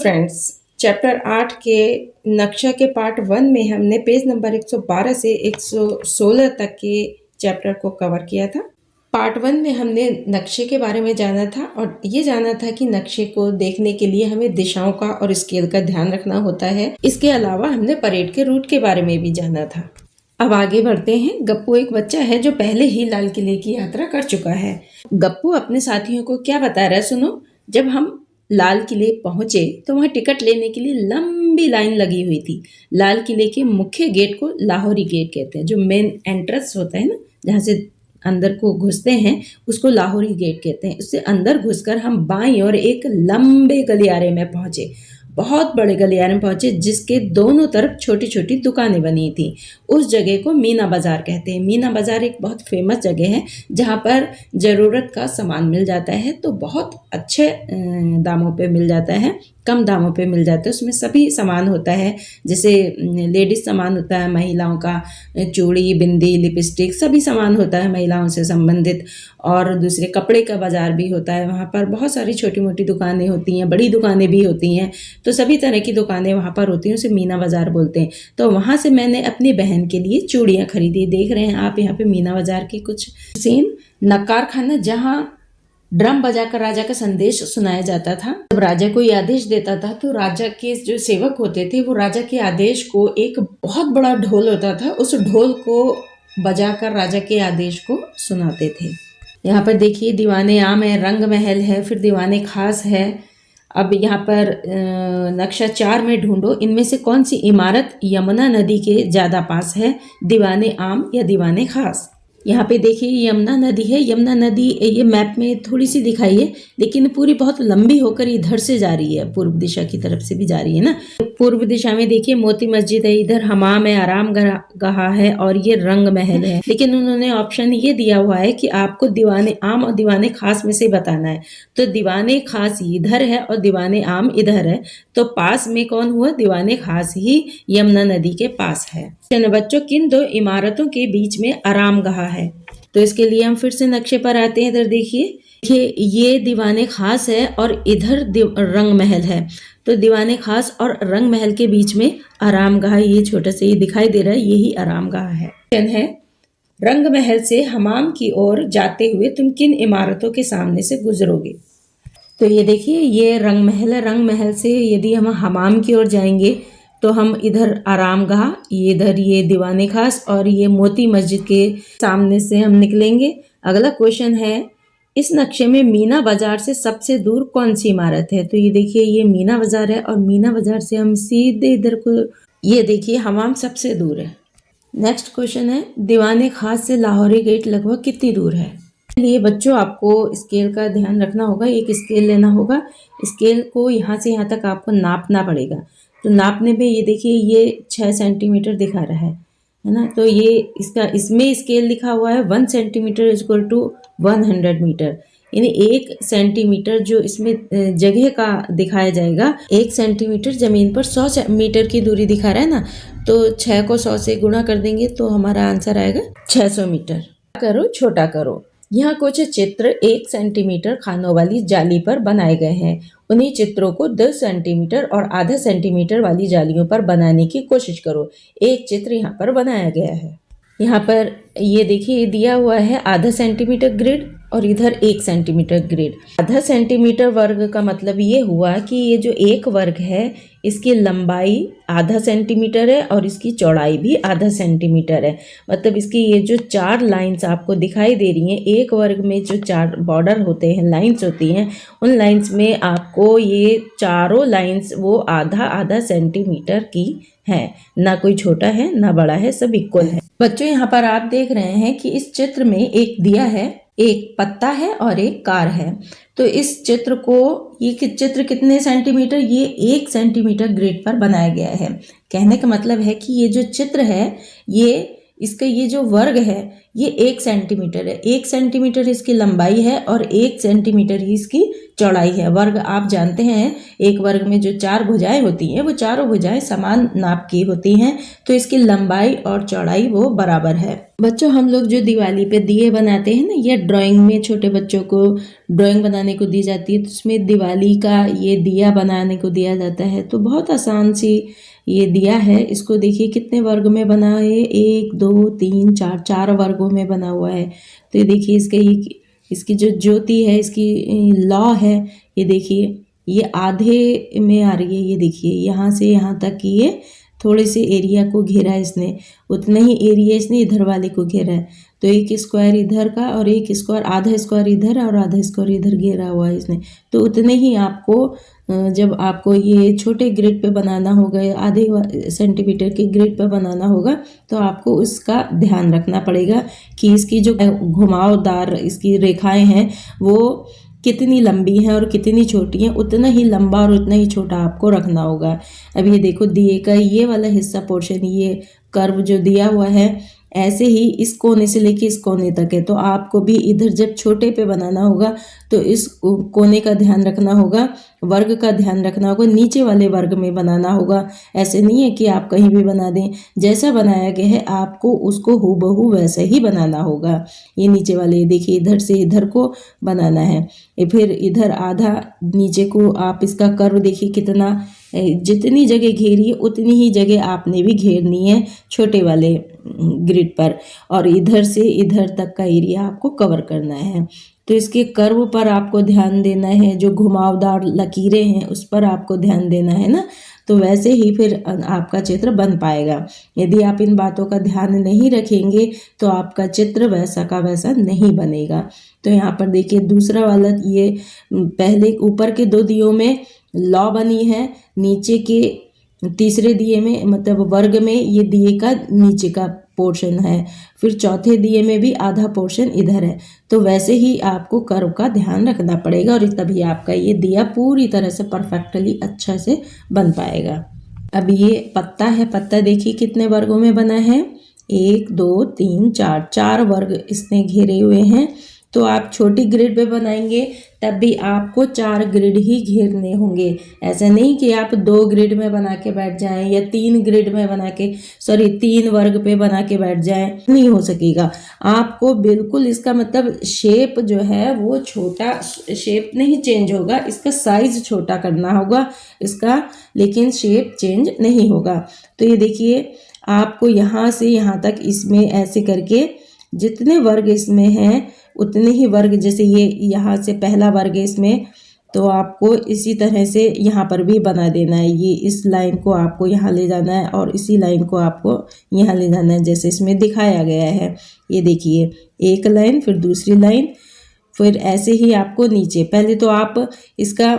Friends, chapter 8 के नक्शा के पार्ट 1 में हमने पेज नंबर 112 से 116 तक के चैप्टर को कवर किया था। पार्ट 1 में हमने नक्शे के बारे में जाना था और ये जाना था कि नक्शे को देखने के लिए हमें दिशाओं का और स्केल का ध्यान रखना होता है। इसके अलावा हमने परेड के रूट के बारे में भी जाना था। अब आगे बढ़ते हैं। गप्पू एक बच्चा है जो पहले ही लाल किले की यात्रा कर चुका है। गप्पू अपने साथियों को क्या बता रहा है, सुनो। जब हम लाल किले पहुंचे तो वहां टिकट लेने के लिए लंबी लाइन लगी हुई थी। लाल किले के मुख्य गेट को लाहौरी गेट कहते हैं। जो मेन एंट्रेंस होता है ना, जहाँ से अंदर को घुसते हैं, उसको लाहौरी गेट कहते हैं। उससे अंदर घुसकर हम बाईं ओर एक लंबे गलियारे में पहुंचे। बहुत बड़े गलियारे में पहुंचे जिसके दोनों तरफ छोटी छोटी दुकानें बनी थी। उस जगह को मीना बाजार कहते हैं। मीना बाजार एक बहुत फेमस जगह है जहाँ पर ज़रूरत का सामान मिल जाता है, तो बहुत अच्छे दामों पे मिल जाता है, कम दामों पे मिल जाता है। उसमें सभी सामान होता है, जैसे लेडीज सामान होता है, महिलाओं का चूड़ी, बिंदी, लिपस्टिक, सभी सामान होता है महिलाओं से संबंधित। और दूसरे कपड़े का बाजार भी होता है। वहाँ पर बहुत सारी छोटी मोटी दुकानें होती हैं, बड़ी दुकानें भी होती हैं, तो सभी तरह की दुकानें वहाँ पर होती हैं। उसे मीना बाजार बोलते हैं। तो वहाँ से मैंने अपनी बहन के लिए चूड़ियाँ खरीदी। देख रहे हैं आप यहाँ पे मीना बाजार की कुछ सीन। नक्कार खाना, जहाँ ड्रम बजाकर राजा का संदेश सुनाया जाता था। जब राजा कोई आदेश देता था तो राजा के जो सेवक होते थे वो राजा के आदेश को, एक बहुत बड़ा ढोल होता था, उस ढोल को बजाकर राजा के आदेश को सुनाते थे। यहाँ पर देखिए दीवाने आम है, रंग महल है, फिर दीवाने खास है। अब यहाँ पर नक्शा 4 में ढूंढो, इनमें से कौन सी इमारत यमुना नदी के ज़्यादा पास है, दीवाने आम या दीवाने खास। यहाँ पे देखिए यमुना नदी है। यमुना नदी ये मैप में थोड़ी सी दिखाई है, लेकिन पूरी बहुत लंबी होकर इधर से जा रही है, पूर्व दिशा की तरफ से भी जा रही है ना। पूर्व दिशा में देखिए मोती मस्जिद है, इधर हमाम है, आराम गाह है, और ये रंग महल है। लेकिन उन्होंने ऑप्शन ये दिया हुआ है कि आपको दीवाने आम और दीवाने खास में से बताना है। तो दीवाने खास इधर है और दीवाने आम इधर है, तो पास में कौन हुआ? दीवाने खास ही यमुना नदी के पास है। बच्चों, किन दो इमारतों के बीच में आराम गाह है? तो इसके लिए हम फिर से नक्शे पर आते हैं। इधर देखिए ये दीवाने खास है और इधर रंग महल है। तो दीवाने खास और रंग महल के बीच में आराम गाह, ये छोटा सा ये दिखाई दे रहा है, यही आराम गाह है। रंग महल से हमाम की ओर जाते हुए तुम किन इमारतों के सामने से गुजरोगे? तो ये देखिए ये रंग महल है। रंग महल से यदि हम हमाम की ओर जाएंगे तो हम इधर आराम गाह, इधर ये दीवाने खास और ये मोती मस्जिद के सामने से हम निकलेंगे। अगला क्वेश्चन है, इस नक्शे में मीना बाजार से सबसे दूर कौन सी इमारत है? तो ये देखिए ये मीना बाजार है और मीना बाजार से हम सीधे इधर को, ये देखिए हमाम सबसे दूर है। नेक्स्ट क्वेश्चन है, दीवाने खास से लाहौरी गेट लगभग कितनी दूर है? लिए बच्चों आपको स्केल का ध्यान रखना होगा। एक स्केल लेना होगा, स्केल को यहाँ से यहाँ तक आपको नापना पड़ेगा। तो नापने में ये देखिए ये 6 सेंटीमीटर दिखा रहा है ना। तो ये इसमें स्केल लिखा हुआ है 1 सेंटीमीटर इक्वल टू 100 मीटर, यानी 1 सेंटीमीटर जो इसमें जगह का दिखाया जाएगा, 1 सेंटीमीटर जमीन पर 100 मीटर की दूरी दिखा रहा है ना। तो 6 को 100 से गुणा कर देंगे तो हमारा आंसर आएगा 600 मीटर। करो छोटा करो। यहाँ कुछ चित्र 1 सेंटीमीटर खानों वाली जाली पर बनाए गए हैं। उन्हीं चित्रों को 10 सेंटीमीटर और आधा सेंटीमीटर वाली जालियों पर बनाने की कोशिश करो। एक चित्र यहाँ पर बनाया गया है। यहाँ पर ये देखिए दिया हुआ है आधा सेंटीमीटर ग्रिड और इधर 1 सेंटीमीटर ग्रिड। आधा सेंटीमीटर वर्ग का मतलब ये हुआ कि ये जो एक वर्ग है इसकी लंबाई आधा सेंटीमीटर है और इसकी चौड़ाई भी आधा सेंटीमीटर है। मतलब इसकी ये जो 4 लाइंस आपको दिखाई दे रही हैं, एक वर्ग में जो 4 बॉर्डर होते हैं, लाइंस होती हैं, उन लाइंस में आपको ये चारों लाइंस वो आधा आधा सेंटीमीटर की है। ना कोई छोटा है ना बड़ा है, सब इक्वल है। बच्चों यहाँ पर आप देख रहे हैं कि इस चित्र में एक दिया है, एक पत्ता है और एक कार है। तो इस चित्र को, ये चित्र कितने सेंटीमीटर? ये 1 सेंटीमीटर ग्रिड पर बनाया गया है। कहने का मतलब है कि ये जो चित्र है, ये इसका ये जो वर्ग है ये 1 सेंटीमीटर है। 1 सेंटीमीटर इसकी लंबाई है और 1 सेंटीमीटर ही इसकी चौड़ाई है। वर्ग आप जानते हैं, एक वर्ग में जो 4 भुजाएं होती हैं वो चारों भुजाएं समान नाप की होती हैं, तो इसकी लंबाई और चौड़ाई वो बराबर है। बच्चों, हम लोग जो दिवाली पे दिए बनाते हैं ना, ये ड्राइंग में छोटे बच्चों को ड्राइंग बनाने को दी जाती है, तो उसमें दिवाली का ये दिया बनाने को दिया जाता है। तो बहुत आसान सी ये दिया है। इसको देखिए कितने वर्ग में बना है, 1 2 3 4, 4 वर्गों में बना हुआ है। तो ये देखिए इसकी जो ज्योति है, इसकी लौ है, ये देखिए ये आधे में आ रही है। ये देखिए यहाँ से यहाँ तक की ये थोड़े से एरिया को घेरा है इसने, उतना ही एरिया इसने इधर वाले को घेरा है। तो एक स्क्वायर इधर का और एक स्क्वायर, आधा स्क्वायर इधर और आधा स्क्वायर इधर घेरा हुआ है इसने। तो उतने ही आपको जब आपको ये छोटे ग्रिड पे बनाना होगा, आधे सेंटीमीटर के ग्रिड पे बनाना होगा, तो आपको उसका ध्यान रखना पड़ेगा कि इसकी जो घुमावदार इसकी रेखाएं हैं वो कितनी लंबी हैं और कितनी छोटी हैं। उतना ही लंबा और उतना ही छोटा आपको रखना होगा। अब ये देखो दिए का ये वाला हिस्सा पोर्शन, ये कर्व जो दिया हुआ है, ऐसे ही इस कोने से लेके इस कोने तक है। तो आपको भी इधर जब छोटे पे बनाना होगा तो इस कोने का ध्यान रखना होगा, वर्ग का ध्यान रखना होगा, नीचे वाले वर्ग में बनाना होगा। ऐसे नहीं है कि आप कहीं भी बना दें, जैसा बनाया गया है आपको उसको हूबहू वैसे ही बनाना होगा। ये नीचे वाले देखिए इधर से इधर को बनाना है, फिर इधर आधा नीचे को आप इसका कर्व देखिए कितना, जितनी जगह घेरी है उतनी ही जगह आपने भी घेरनी है छोटे वाले ग्रिड पर, और इधर से इधर तक का एरिया आपको कवर करना है। तो इसके कर्व पर आपको ध्यान देना है, जो घुमावदार लकीरें हैं उस पर आपको ध्यान देना है ना। तो वैसे ही फिर आपका चित्र बन पाएगा। यदि आप इन बातों का ध्यान नहीं रखेंगे तो आपका चित्र वैसा का वैसा नहीं बनेगा। तो यहाँ पर देखिए दूसरा वाला, ये पहले ऊपर के 2 दियों में लौ बनी है, नीचे के तीसरे दिए में मतलब वर्ग में ये दिए का नीचे का पोर्शन है, फिर चौथे दिए में भी आधा पोर्शन इधर है। तो वैसे ही आपको कर्व का ध्यान रखना पड़ेगा और तभी आपका ये दिया पूरी तरह से परफेक्टली अच्छा से बन पाएगा। अब ये पत्ता है, पत्ता देखिए कितने वर्गों में बना है, 1 2 3 4, 4 वर्ग इसने घेरे हुए हैं। तो आप छोटी ग्रिड पे बनाएंगे तब भी आपको 4 ग्रिड ही घेरने होंगे। ऐसा नहीं कि आप 2 ग्रिड में बना के बैठ जाएं या 3 ग्रिड में बना के 3 वर्ग पे बना के बैठ जाएं, नहीं हो सकेगा। आपको बिल्कुल इसका मतलब शेप जो है वो छोटा, शेप नहीं चेंज होगा, इसका साइज छोटा करना होगा इसका, लेकिन शेप चेंज नहीं होगा। तो ये देखिए आपको यहाँ से यहाँ तक इसमें ऐसे करके जितने वर्ग इसमें हैं उतने ही वर्ग, जैसे ये यहाँ से पहला वर्ग है इसमें, तो आपको इसी तरह से यहाँ पर भी बना देना है। ये इस लाइन को आपको यहाँ ले जाना है और इसी लाइन को आपको यहाँ ले जाना है, जैसे इसमें दिखाया गया है। ये देखिए एक लाइन, फिर दूसरी लाइन, फिर ऐसे ही आपको नीचे, पहले तो आप इसका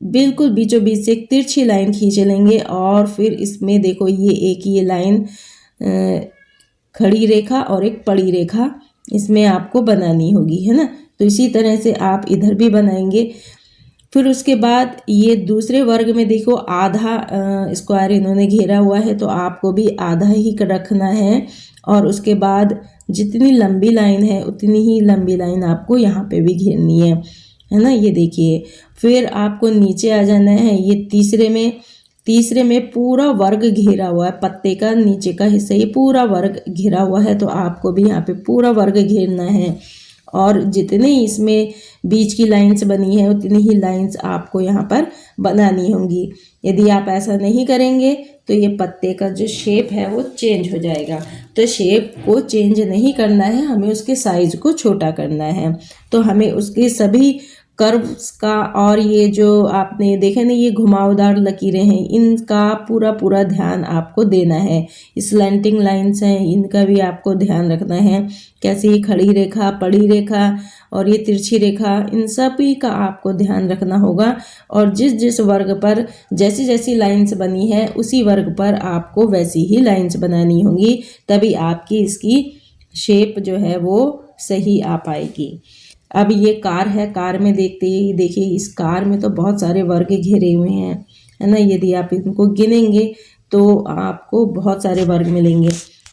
बिल्कुल बीचों बीच से एक तिरछी लाइन खींच लेंगे और फिर इसमें देखो ये लाइन खड़ी रेखा और एक पड़ी रेखा इसमें आपको बनानी होगी, है ना। तो इसी तरह से आप इधर भी बनाएंगे। फिर उसके बाद ये दूसरे वर्ग में देखो आधा स्क्वायर इन्होंने घेरा हुआ है, तो आपको भी आधा ही रखना है और उसके बाद जितनी लंबी लाइन है उतनी ही लंबी लाइन आपको यहाँ पे भी घेरनी है ना। ये देखिए फिर आपको नीचे आ जाना है। ये तीसरे में पूरा वर्ग घेरा हुआ है, पत्ते का नीचे का हिस्सा ये पूरा वर्ग घेरा हुआ है, तो आपको भी यहाँ पे पूरा वर्ग घेरना है और जितने इसमें बीच की लाइंस बनी है उतनी ही लाइंस आपको यहाँ पर बनानी होंगी। यदि आप ऐसा नहीं करेंगे तो ये पत्ते का जो शेप है वो चेंज हो जाएगा। तो शेप को चेंज नहीं करना है, हमें उसके साइज को छोटा करना है। तो हमें उसके सभी कर्व्स का और ये जो आपने देखे ना ये घुमावदार लकीरें हैं, इनका पूरा ध्यान आपको देना है। स्लैंटिंग लाइंस हैं, इनका भी आपको ध्यान रखना है। कैसे ये खड़ी रेखा, पड़ी रेखा और ये तिरछी रेखा, इन सभी का आपको ध्यान रखना होगा। और जिस वर्ग पर जैसी जैसी लाइंस बनी है उसी वर्ग पर आपको वैसी ही लाइंस बनानी होंगी, तभी आपकी इसकी शेप जो है वो सही आ पाएगी। अब ये कार है, कार में देखिए इस कार में तो बहुत सारे वर्ग घेरे हुए हैं, है ना। यदि आप इनको गिनेंगे तो आपको बहुत सारे वर्ग मिलेंगे।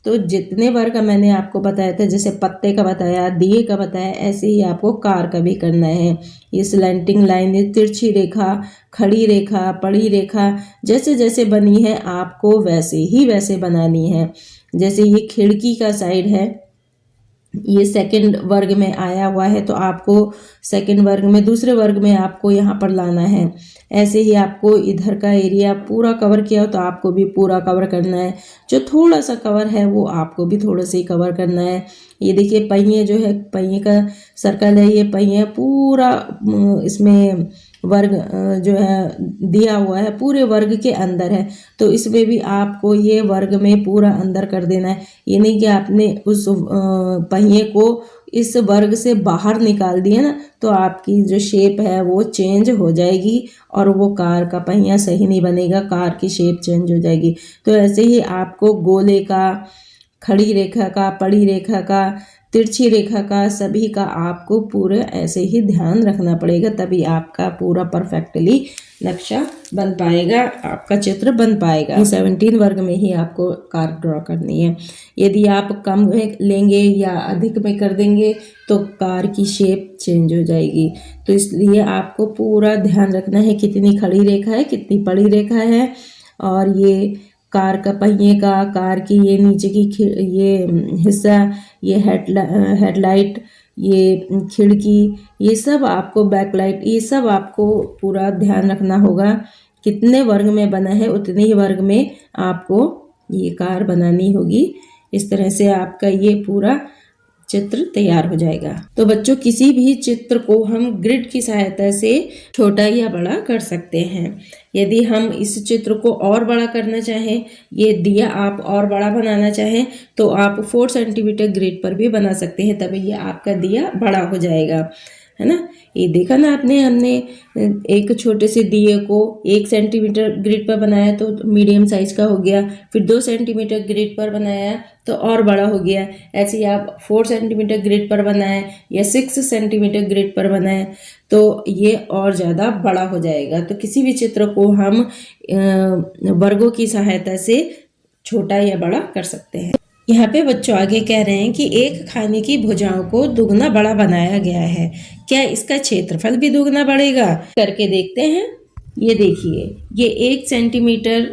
तो जितने वर्ग मैंने आपको बताया था, जैसे पत्ते का बताया, दिए का बताया, ऐसे ही आपको कार का भी करना है। ये स्लैंटिंग लाइन, ये तिरछी रेखा, खड़ी रेखा, पड़ी रेखा जैसे जैसे बनी है आपको वैसे बनानी है। जैसे ये खिड़की का साइड है, ये सेकंड वर्ग में आया हुआ है, तो आपको सेकंड वर्ग में, दूसरे वर्ग में आपको यहाँ पर लाना है। ऐसे ही आपको इधर का एरिया पूरा कवर किया हो तो आपको भी पूरा कवर करना है। जो थोड़ा सा कवर है वो आपको भी थोड़ा सा ही कवर करना है। ये देखिए पहिए जो है, पहिए का सर्कल है, ये पहिए पूरा इसमें वर्ग जो है दिया हुआ है, पूरे वर्ग के अंदर है, तो इसमें भी आपको ये वर्ग में पूरा अंदर कर देना है। ये नहीं कि आपने उस पहिए को इस वर्ग से बाहर निकाल दिया ना, तो आपकी जो शेप है वो चेंज हो जाएगी और वो कार का पहिया सही नहीं बनेगा, कार की शेप चेंज हो जाएगी। तो ऐसे ही आपको गोले का, खड़ी रेखा का, पड़ी रेखा का, तिरछी रेखा का, सभी का आपको पूरे ऐसे ही ध्यान रखना पड़ेगा, तभी आपका पूरा परफेक्टली नक्शा बन पाएगा, आपका चित्र बन पाएगा। 17 वर्ग में ही आपको कार ड्रॉ करनी है। यदि आप कम में लेंगे या अधिक में कर देंगे तो कार की शेप चेंज हो जाएगी। तो इसलिए आपको पूरा ध्यान रखना है कितनी खड़ी रेखा है, कितनी पड़ी रेखा है, और ये कार का पहिए का, कार की ये नीचे की ये हिस्सा, ये हेडलाइट, ये खिड़की, ये सब आपको बैकलाइट, ये सब आपको पूरा ध्यान रखना होगा। कितने वर्ग में बना है उतने ही वर्ग में आपको ये कार बनानी होगी। इस तरह से आपका ये पूरा चित्र तैयार हो जाएगा। तो बच्चों, किसी भी चित्र को हम ग्रिड की सहायता से छोटा या बड़ा कर सकते हैं। यदि हम इस चित्र को और बड़ा करना चाहें, ये दिया आप और बड़ा बनाना चाहें, तो आप 4 सेंटीमीटर ग्रिड पर भी बना सकते हैं, तभी ये आपका दिया बड़ा हो जाएगा, है ना। ये देखा ना आपने, हमने एक छोटे से दिए को 1 सेंटीमीटर ग्रिड पर बनाया तो मीडियम साइज का हो गया, फिर 2 सेंटीमीटर ग्रिड पर बनाया तो और बड़ा हो गया। ऐसे ही आप 4 सेंटीमीटर ग्रिड पर बनाएं या 6 सेंटीमीटर ग्रिड पर बनाएं तो ये और ज़्यादा बड़ा हो जाएगा। तो किसी भी चित्र को हम वर्गों की सहायता से छोटा या बड़ा कर सकते हैं। यहाँ पे बच्चों आगे कह रहे हैं कि एक खाने की भुजाओं को दुगना बड़ा बनाया गया है, क्या इसका क्षेत्रफल भी दुगना बढ़ेगा? करके देखते हैं। ये देखिए, ये 1 सेंटीमीटर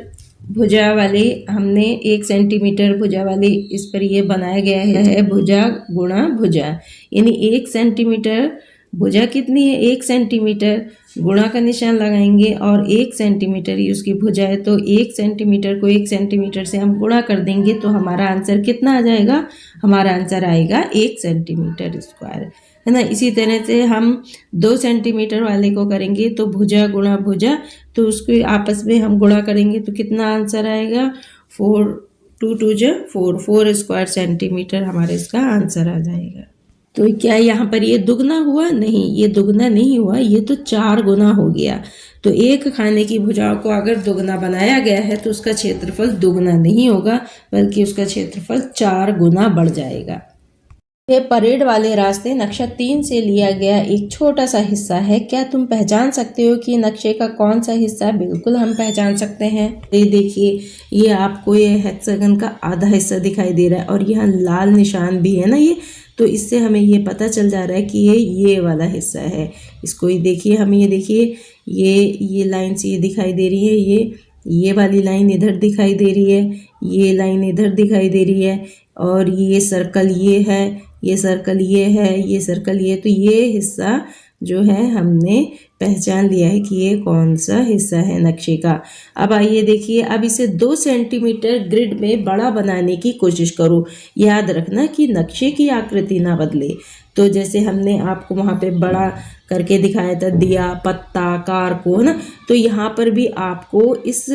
भुजा वाले, हमने 1 सेंटीमीटर भुजा वाले इस पर ये बनाया गया है भुजा गुणा भुजा, यानी 1 सेंटीमीटर भुजा कितनी है, 1 सेंटीमीटर, गुणा का निशान लगाएंगे और 1 सेंटीमीटर ही उसकी भुजा है, तो 1 सेंटीमीटर को 1 सेंटीमीटर से हम गुणा कर देंगे तो हमारा आंसर कितना आ जाएगा? हमारा आंसर आएगा 1 सेंटीमीटर स्क्वायर, है ना। इसी तरह से हम 2 सेंटीमीटर वाले को करेंगे तो भुजा गुणा भुजा, तो उसको आपस में हम गुणा करेंगे तो कितना आंसर आएगा? 4 2 2 4 स्क्वायर सेंटीमीटर हमारे इसका आंसर आ जाएगा। तो क्या यहाँ पर ये दुगना हुआ? नहीं, ये दुगना नहीं हुआ, ये तो 4 गुना हो गया। तो एक खाने की भुजाओं को अगर दुगना बनाया गया है तो उसका क्षेत्रफल दुगना नहीं होगा, बल्कि उसका क्षेत्रफल 4 गुना बढ़ जाएगा। ये परेड वाले रास्ते नक्शा 3 से लिया गया एक छोटा सा हिस्सा है। क्या तुम पहचान सकते हो कि नक्शे का कौन सा हिस्सा? बिल्कुल हम पहचान सकते हैं। ये देखिए, ये आपको ये हेक्सागन का आधा हिस्सा दिखाई दे रहा है और यहाँ लाल निशान भी है ना, ये तो इससे हमें ये पता चल जा रहा है कि ये वाला हिस्सा है। इसको ही देखिए, हमें ये देखिए, ये लाइन से ये दिखाई दे रही है, ये वाली लाइन इधर दिखाई दे रही है, ये लाइन इधर दिखाई दे रही है, और ये सर्कल ये है, ये सर्कल ये है, ये सर्कल ये, तो ये हिस्सा जो है हमने पहचान लिया है कि ये कौन सा हिस्सा है नक्शे का। अब आइए देखिए, अब इसे 2 सेंटीमीटर ग्रिड में बड़ा बनाने की कोशिश करो। याद रखना कि नक्शे की आकृति ना बदले। तो जैसे हमने आपको वहाँ पे बड़ा करके दिखाया था दिया, पत्ता, कार को, है ना, तो यहाँ पर भी आपको इस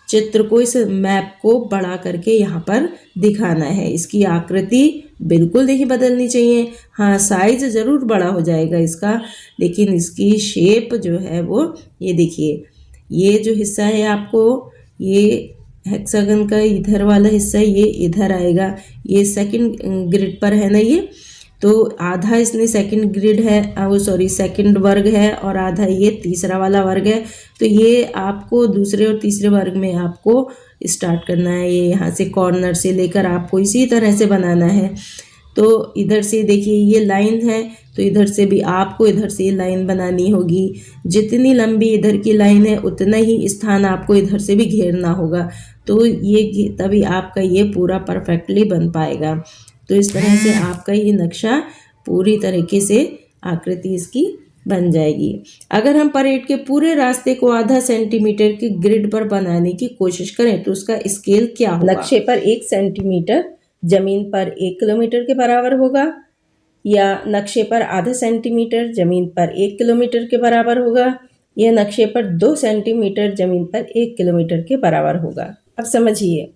चित्र को, इस मैप को बड़ा करके यहाँ पर दिखाना है। इसकी आकृति बिल्कुल नहीं बदलनी चाहिए। हाँ, साइज ज़रूर बड़ा हो जाएगा इसका, लेकिन इसकी शेप जो है वो, ये देखिए, ये जो हिस्सा है आपको, ये हेक्सागन का इधर वाला हिस्सा ये इधर आएगा, ये सेकंड ग्रिड पर है ना ये, तो आधा इसमें सेकंड ग्रिड है, वो सॉरी सेकंड वर्ग है, और आधा ये तीसरा वाला वर्ग है। तो ये आपको दूसरे और तीसरे वर्ग में आपको स्टार्ट करना है। ये यहाँ से कॉर्नर से लेकर आपको इसी तरह से बनाना है। तो इधर से देखिए ये लाइन है, तो इधर से भी आपको इधर से लाइन बनानी होगी। जितनी लंबी इधर की लाइन है उतना ही स्थान आपको इधर से भी घेरना होगा। तो ये तभी आपका ये पूरा परफेक्टली बन पाएगा। तो इस तरह से आपका ये नक्शा पूरी तरीके से आकृति इसकी बन जाएगी। अगर हम परेड के पूरे रास्ते को आधा सेंटीमीटर की ग्रिड पर बनाने की कोशिश करें तो उसका स्केल क्या होगा? नक्शे पर 1 सेंटीमीटर जमीन पर 1 किलोमीटर के बराबर होगा, या नक्शे पर आधा सेंटीमीटर जमीन पर 1 किलोमीटर के बराबर होगा, या नक्शे पर 2 सेंटीमीटर जमीन पर 1 किलोमीटर के बराबर होगा। अब समझिए,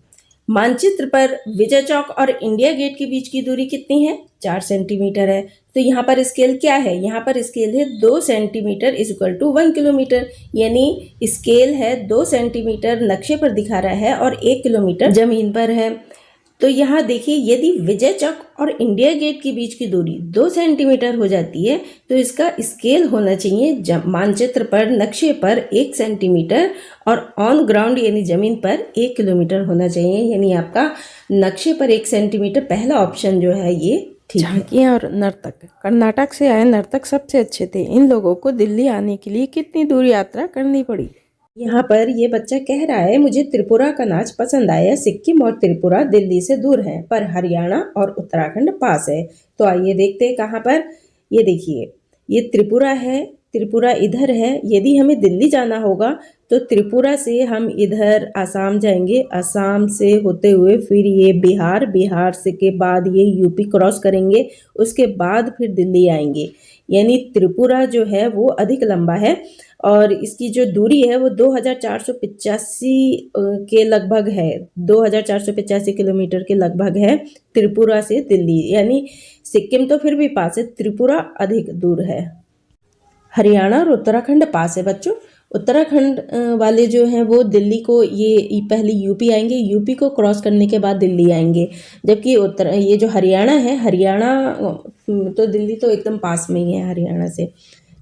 मानचित्र पर विजय चौक और इंडिया गेट के बीच की दूरी कितनी है? 4 सेंटीमीटर है। तो यहाँ पर स्केल क्या है? यहाँ पर स्केल है 2 centimetre is equal to 1 kilometre, यानी स्केल है 2 सेंटीमीटर नक्शे पर दिखा रहा है और 1 किलोमीटर जमीन पर है। तो यहाँ देखिए, यदि विजय चौक और इंडिया गेट के बीच की दूरी 2 सेंटीमीटर हो जाती है तो इसका स्केल होना चाहिए मानचित्र पर नक्शे पर 1 सेंटीमीटर और ऑन ग्राउंड यानी ज़मीन पर 1 किलोमीटर होना चाहिए। यानी आपका नक्शे पर 1 सेंटीमीटर पहला ऑप्शन जो है ये ठीक है। झांकियाँ और नर्तक। कर्नाटक से आए नर्तक सबसे अच्छे थे। इन लोगों को दिल्ली आने के लिए कितनी दूर यात्रा करनी पड़ी? यहाँ पर ये बच्चा कह रहा है मुझे त्रिपुरा का नाच पसंद आया। सिक्किम और त्रिपुरा दिल्ली से दूर हैं पर हरियाणा और उत्तराखंड पास है। तो आइए देखते हैं कहाँ पर। ये देखिए, ये त्रिपुरा है, त्रिपुरा इधर है। यदि हमें दिल्ली जाना होगा तो त्रिपुरा से हम इधर आसाम जाएंगे, आसाम से होते हुए फिर ये बिहार, बिहार से के बाद ये यूपी क्रॉस करेंगे, उसके बाद फिर दिल्ली आएंगे। यानी त्रिपुरा जो है वो अधिक लंबा है और इसकी जो दूरी है वो 2485 के लगभग है, 2485 किलोमीटर के लगभग है त्रिपुरा से दिल्ली। यानी सिक्किम तो फिर भी पास है, त्रिपुरा अधिक दूर है। हरियाणा और उत्तराखंड पास है बच्चों। उत्तराखंड वाले जो हैं वो दिल्ली को, ये पहले यूपी आएंगे, यूपी को क्रॉस करने के बाद दिल्ली आएंगे। जबकि ये जो हरियाणा है, हरियाणा तो दिल्ली तो एकदम पास में ही है हरियाणा से।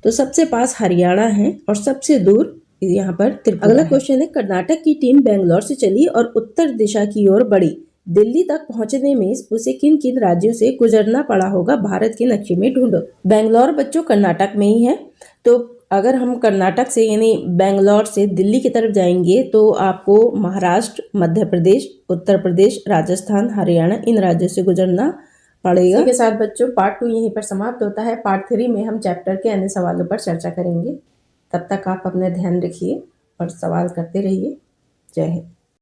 तो सबसे पास हरियाणा है और सबसे दूर यहाँ पर त्रिपुरा। अगला क्वेश्चन है, कर्नाटक की टीम बेंगलोर से चली और उत्तर दिशा की ओर बढ़ी। दिल्ली तक पहुंचने में उसे किन किन राज्यों से गुजरना पड़ा होगा? भारत के नक्शे में ढूंढो। बेंगलोर बच्चों कर्नाटक में ही है। तो अगर हम कर्नाटक से यानी बेंगलोर से दिल्ली की तरफ जाएंगे तो आपको महाराष्ट्र, मध्य प्रदेश, उत्तर प्रदेश, राजस्थान, हरियाणा इन राज्यों से गुजरना पड़ेगा। इसके साथ बच्चों पार्ट 2 यहीं पर समाप्त होता है। पार्ट 3 में हम चैप्टर के अन्य सवालों पर चर्चा करेंगे। तब तक आप अपना ध्यान रखिए और सवाल करते रहिए। जय हिंद।